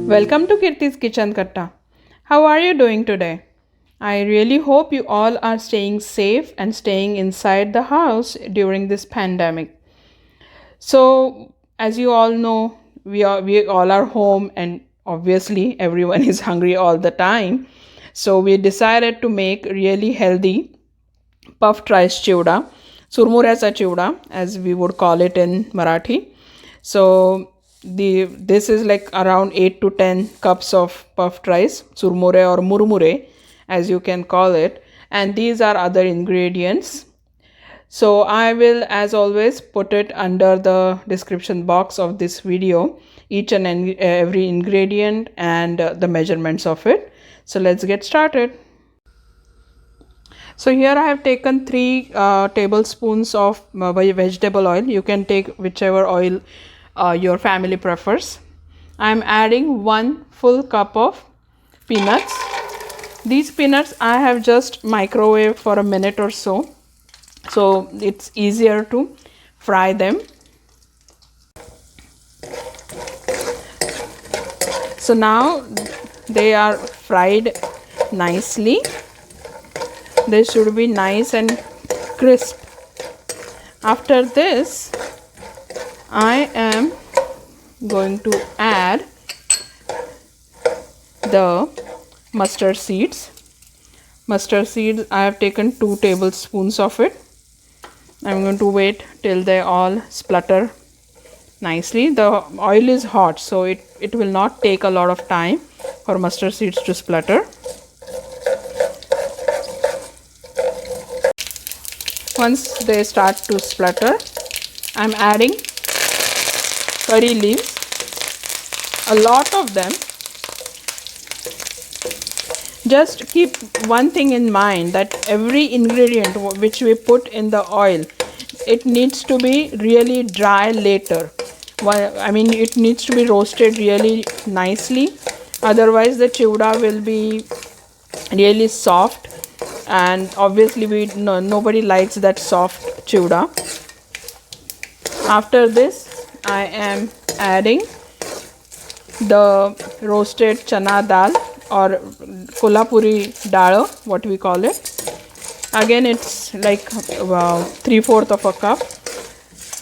Welcome to Kirti's Kitchen Katta. How are you doing today? I really hope you all are staying safe and staying inside the house during this pandemic. So, as you all know, we all are home, and obviously everyone is hungry all the time. So we decided to make really healthy puffed rice chivda, Churmuryacha chivda, as we would call it in Marathi. So this is like around 8 to 10 cups of puffed rice, Churmure or Murmure, as you can call it, and these are other ingredients. So I will, as always, put it under the description box of this video, each and every ingredient and the measurements of it. So let's get started. So here I have taken 3 tablespoons of vegetable oil. You can take whichever oil your family prefers. I am adding 1 full cup of peanuts. These peanuts I have just microwaved for a minute or so it's easier to fry them. So now they are fried nicely. They should be nice and crisp. After this, I am going to add the mustard seeds. Mustard seeds, I have taken 2 tablespoons of it. I'm going to wait till they all splutter nicely. The oil is hot, so it will not take a lot of time for mustard seeds to splutter. Once they start to splutter, I'm adding curry leaves, a lot of them. Just keep one thing in mind, that every ingredient which we put in the oil, it needs to be really dry later. It needs to be roasted really nicely. Otherwise, the chivda will be really soft, and obviously nobody likes that soft chivda. After this, I am adding the roasted chana dal, or Kolhapuri Dale, what we call it. Again, it's like 3/4 of a cup.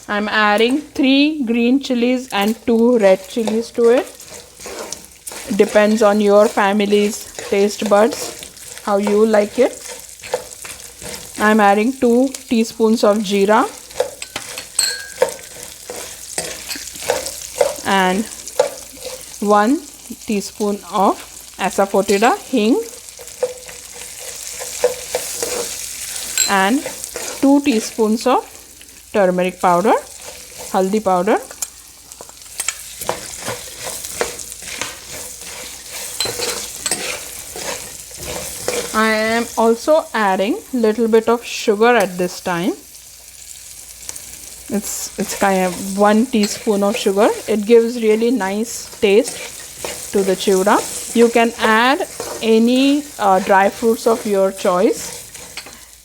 I'm adding 3 green chilies and 2 red chilies to it. Depends on your family's taste buds, how you like it. I'm adding 2 teaspoons of jeera and 1 teaspoon of Asafoetida, Hing, and 2 teaspoons of turmeric powder, haldi powder. I am also adding little bit of sugar at this time. It's kind of 1 teaspoon of sugar. It gives really nice taste to the chivda. You can add any dry fruits of your choice.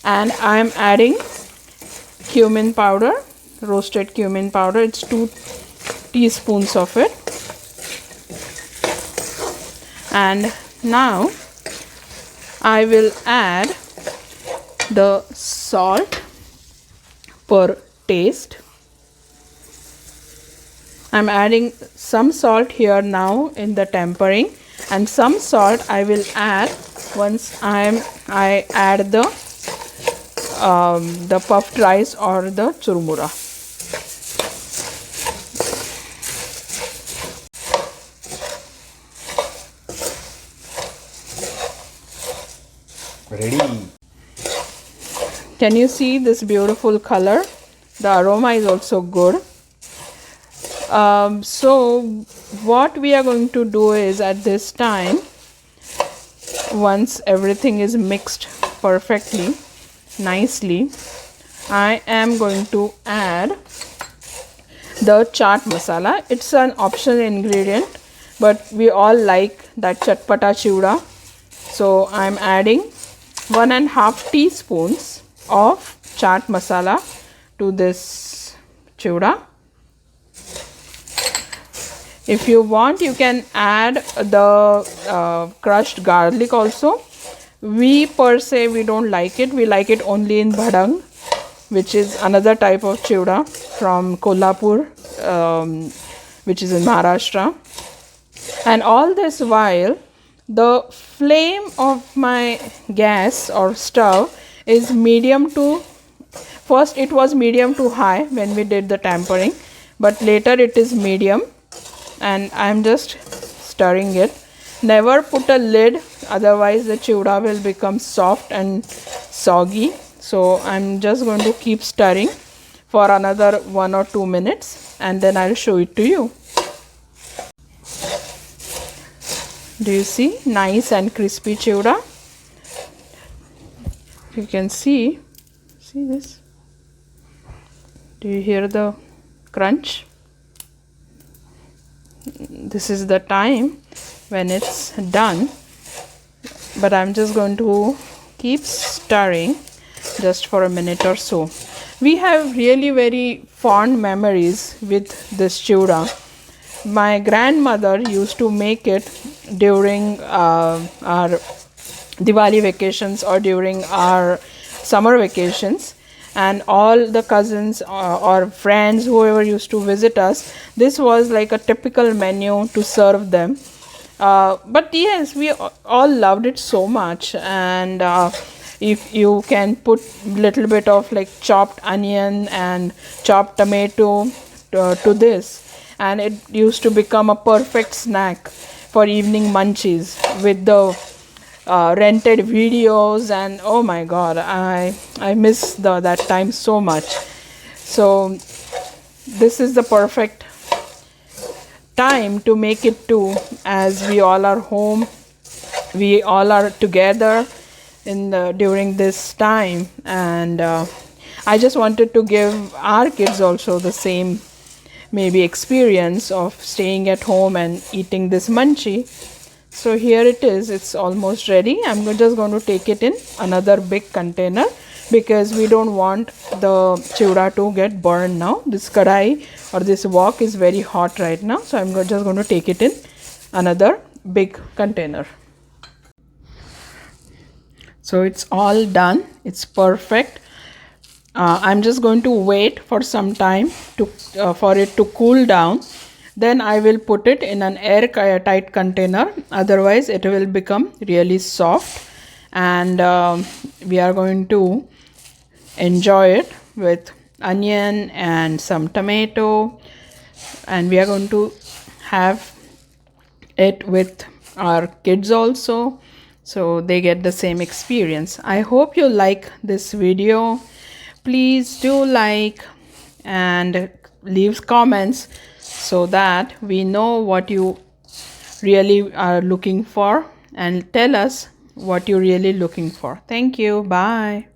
And I am adding cumin powder, roasted cumin powder. It's 2 teaspoons of it. And now I will add the salt per taste. I'm adding some salt here now in the tempering, and some salt I will add once I add the puffed rice or the churmura. Ready. Can you see this beautiful color? The aroma is also good. So what we are going to do is, at this time, once everything is mixed perfectly, nicely, I am going to add the chaat masala. It's an optional ingredient, but we all like that chatpata chivda. So I'm adding 1.5 teaspoons of chaat masala to this chivda. If you want, you can add the crushed garlic also. We per se, we don't like it. We like it only in bhadang, which is another type of chivda from Kolhapur, which is in Maharashtra. And all this while, the flame of my gas or stove is medium to, first it was medium to high when we did the tempering, but later it is medium, and I'm just stirring it. Never put a lid, otherwise the chivda will become soft and soggy. So I'm just going to keep stirring for another 1 or 2 minutes, and then I'll show it to you. Do you see? Nice and crispy chivda. You can see this? Do you hear the crunch? This is the time when it's done, but I'm just going to keep stirring just for a minute or so. We have really very fond memories with this chivda. My grandmother used to make it during our Diwali vacations or during our summer vacations, and all the cousins or friends, whoever used to visit us, this was like a typical menu to serve them. But yes, we all loved it so much. And if you can put little bit of like chopped onion and chopped tomato to this, and it used to become a perfect snack for evening munchies with the rented videos. And oh my god, I miss that time so much. So this is the perfect time to make it too, as we all are home, we all are together during this time. And I just wanted to give our kids also the same maybe experience of staying at home and eating this munchie. So here it is, it's almost ready. I'm just going to take it in another big container, because we don't want the chivda to get burned now. This kadai or this wok is very hot right now, so I'm just going to take it in another big container. So it's all done, it's perfect. I'm just going to wait for some time for it to cool down. Then I will put it in an airtight container, otherwise it will become really soft. And we are going to enjoy it with onion and some tomato, and we are going to have it with our kids also, so they get the same experience. I hope you like this video. Please do like and leave comments so that we know what you really are looking for, and tell us what you're really looking for. Thank you. Bye.